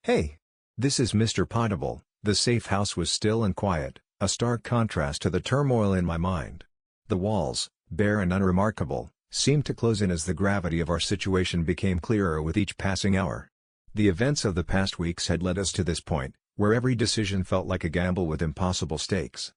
Hey! This is Mr. Poddable. The safe house was still and quiet, a stark contrast to the turmoil in my mind. The walls, bare and unremarkable, seemed to close in as the gravity of our situation became clearer with each passing hour. The events of the past weeks had led us to this point, where every decision felt like a gamble with impossible stakes.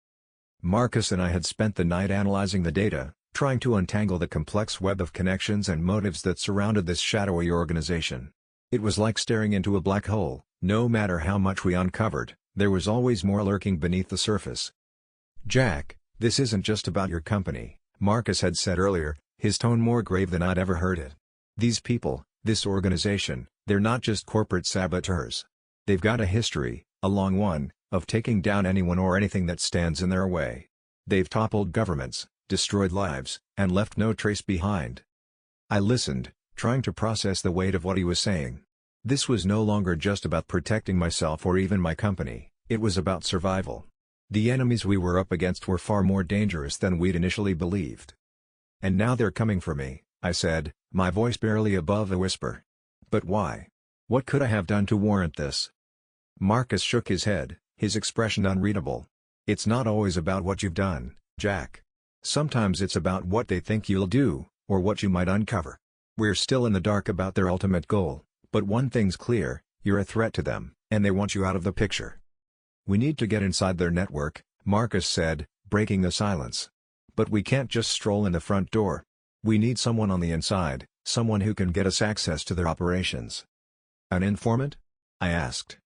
Marcus and I had spent the night analyzing the data, trying to untangle the complex web of connections and motives that surrounded this shadowy organization. It was like staring into a black hole. No matter how much we uncovered, there was always more lurking beneath the surface. "Jack, this isn't just about your company," Marcus had said earlier, his tone more grave than I'd ever heard it. "These people, this organization, they're not just corporate saboteurs. They've got a history, a long one, of taking down anyone or anything that stands in their way. They've toppled governments, destroyed lives, and left no trace behind." I listened, trying to process the weight of what he was saying. This was no longer just about protecting myself or even my company, it was about survival. The enemies we were up against were far more dangerous than we'd initially believed. "And now they're coming for me," I said, my voice barely above a whisper. "But why? What could I have done to warrant this?" Marcus shook his head, his expression unreadable. "It's not always about what you've done, Jack. Sometimes it's about what they think you'll do, or what you might uncover. We're still in the dark about their ultimate goal. But one thing's clear, you're a threat to them, and they want you out of the picture." "We need to get inside their network," Marcus said, breaking the silence. "But we can't just stroll in the front door. We need someone on the inside, someone who can get us access to their operations." "An informant?" I asked.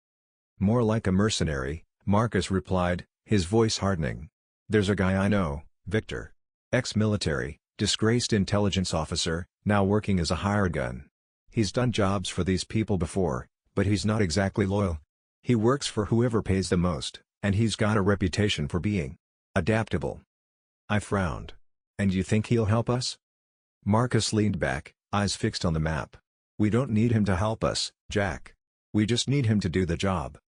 "More like a mercenary," Marcus replied, his voice hardening. "There's a guy I know, Victor. Ex-military, disgraced intelligence officer, now working as a hired gun. He's done jobs for these people before, but he's not exactly loyal. He works for whoever pays the most, and he's got a reputation for being adaptable." I frowned. "And you think he'll help us?" Marcus leaned back, eyes fixed on the map. "We don't need him to help us, Jack. We just need him to do the job."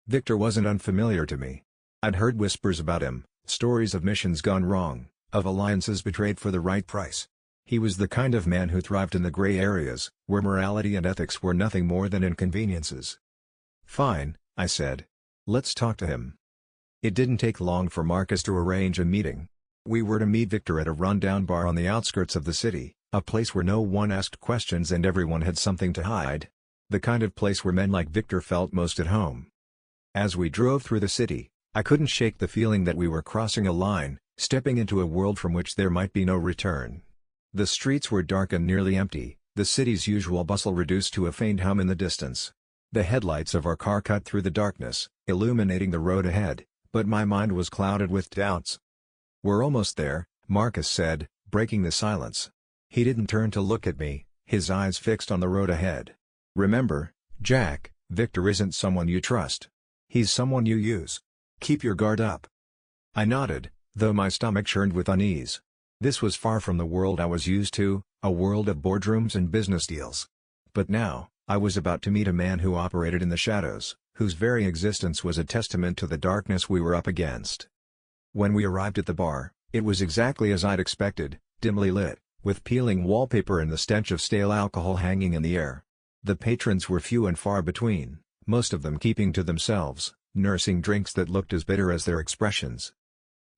Victor wasn't unfamiliar to me. I'd heard whispers about him, stories of missions gone wrong, of alliances betrayed for the right price. He was the kind of man who thrived in the gray areas, where morality and ethics were nothing more than inconveniences. "Fine," I said. "Let's talk to him." It didn't take long for Marcus to arrange a meeting. We were to meet Victor at a rundown bar on the outskirts of the city, a place where no one asked questions and everyone had something to hide. The kind of place where men like Victor felt most at home. As we drove through the city, I couldn't shake the feeling that we were crossing a line, stepping into a world from which there might be no return. The streets were dark and nearly empty, the city's usual bustle reduced to a faint hum in the distance. The headlights of our car cut through the darkness, illuminating the road ahead, but my mind was clouded with doubts. "We're almost there," Marcus said, breaking the silence. He didn't turn to look at me, his eyes fixed on the road ahead. "Remember, Jack, Victor isn't someone you trust. He's someone you use. Keep your guard up." I nodded, though my stomach churned with unease. This was far from the world I was used to, a world of boardrooms and business deals. But now, I was about to meet a man who operated in the shadows, whose very existence was a testament to the darkness we were up against. When we arrived at the bar, it was exactly as I'd expected, dimly lit, with peeling wallpaper and the stench of stale alcohol hanging in the air. The patrons were few and far between, most of them keeping to themselves, nursing drinks that looked as bitter as their expressions.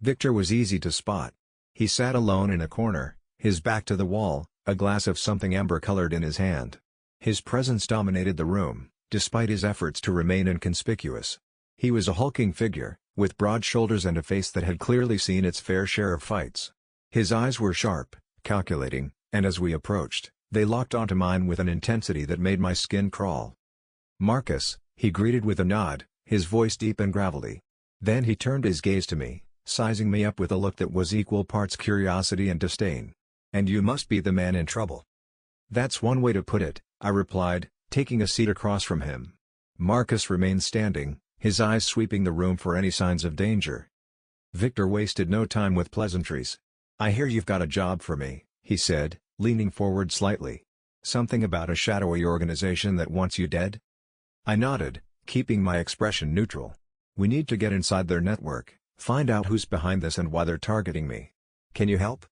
Victor was easy to spot. He sat alone in a corner, his back to the wall, a glass of something amber-colored in his hand. His presence dominated the room, despite his efforts to remain inconspicuous. He was a hulking figure, with broad shoulders and a face that had clearly seen its fair share of fights. His eyes were sharp, calculating, and as we approached, they locked onto mine with an intensity that made my skin crawl. "Marcus," he greeted with a nod, his voice deep and gravelly. Then he turned his gaze to me, sizing me up with a look that was equal parts curiosity and disdain. "And you must be the man in trouble." "That's one way to put it," I replied, taking a seat across from him. Marcus remained standing, his eyes sweeping the room for any signs of danger. Victor wasted no time with pleasantries. "I hear you've got a job for me," he said, leaning forward slightly. "Something about a shadowy organization that wants you dead?" I nodded, keeping my expression neutral. "We need to get inside their network, find out who's behind this and why they're targeting me. Can you help?"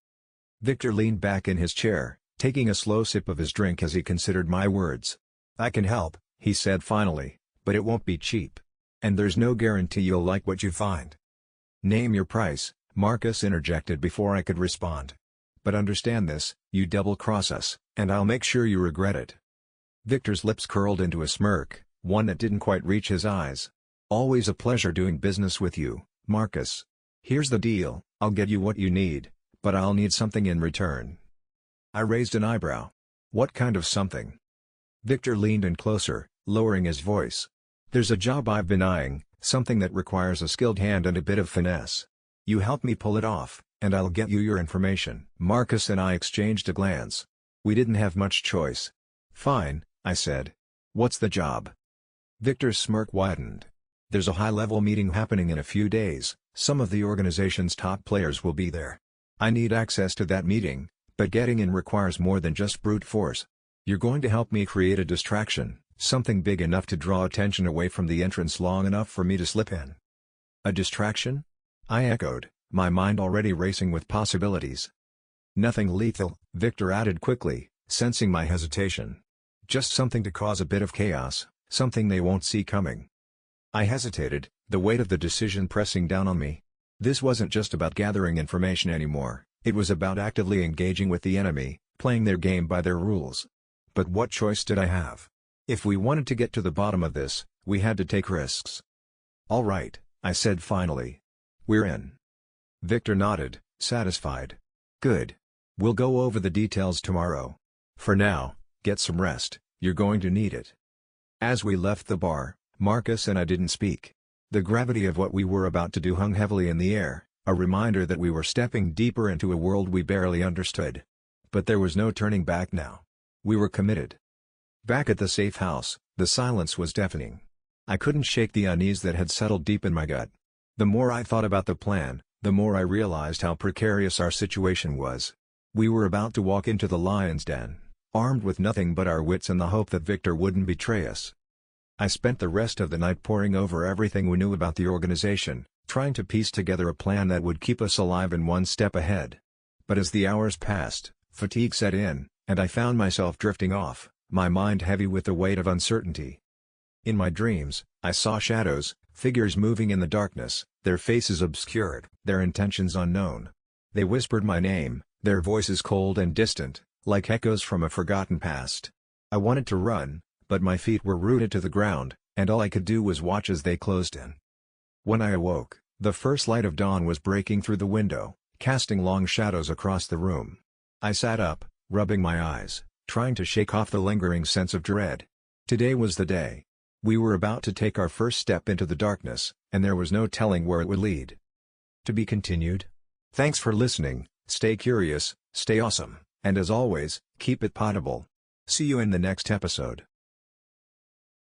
Victor leaned back in his chair, taking a slow sip of his drink as he considered my words. "I can help," he said finally, But it won't be cheap. And there's no guarantee you'll like what you find. Name your price, Marcus interjected before I could respond. But understand this, you double-cross us, and I'll make sure you regret it. Victor's lips curled into a smirk, one that didn't quite reach his eyes. Always a pleasure doing business with you, Marcus. Here's the deal, I'll get you what you need, but I'll need something in return. I raised an eyebrow. What kind of something? Victor leaned in closer, lowering his voice. There's a job I've been eyeing, something that requires a skilled hand and a bit of finesse. You help me pull it off, and I'll get you your information. Marcus and I exchanged a glance. We didn't have much choice. Fine, I said. What's the job? Victor's smirk widened. There's a high-level meeting happening in a few days, some of the organization's top players will be there. I need access to that meeting, but getting in requires more than just brute force. You're going to help me create a distraction, something big enough to draw attention away from the entrance long enough for me to slip in. A distraction? I echoed, my mind already racing with possibilities. Nothing lethal, Victor added quickly, sensing my hesitation. Just something to cause a bit of chaos, something they won't see coming. I hesitated, the weight of the decision pressing down on me. This wasn't just about gathering information anymore, it was about actively engaging with the enemy, playing their game by their rules. But what choice did I have? If we wanted to get to the bottom of this, we had to take risks. All right, I said finally. We're in. Victor nodded, satisfied. Good. We'll go over the details tomorrow. For now, get some rest, you're going to need it. As we left the bar, Marcus and I didn't speak. The gravity of what we were about to do hung heavily in the air, a reminder that we were stepping deeper into a world we barely understood. But there was no turning back now. We were committed. Back at the safe house, the silence was deafening. I couldn't shake the unease that had settled deep in my gut. The more I thought about the plan, the more I realized how precarious our situation was. We were about to walk into the lion's den, armed with nothing but our wits and the hope that Victor wouldn't betray us. I spent the rest of the night poring over everything we knew about the organization, trying to piece together a plan that would keep us alive and one step ahead. But as the hours passed, fatigue set in, and I found myself drifting off, my mind heavy with the weight of uncertainty. In my dreams, I saw shadows, figures moving in the darkness, their faces obscured, their intentions unknown. They whispered my name, their voices cold and distant, like echoes from a forgotten past. I wanted to run, but my feet were rooted to the ground, and all I could do was watch as they closed in. When I awoke, the first light of dawn was breaking through the window, casting long shadows across the room. I sat up, rubbing my eyes, trying to shake off the lingering sense of dread. Today was the day. We were about to take our first step into the darkness, and there was no telling where it would lead. To be continued. Thanks for listening, stay curious, stay awesome, and as always, keep it poddable. See you in the next episode.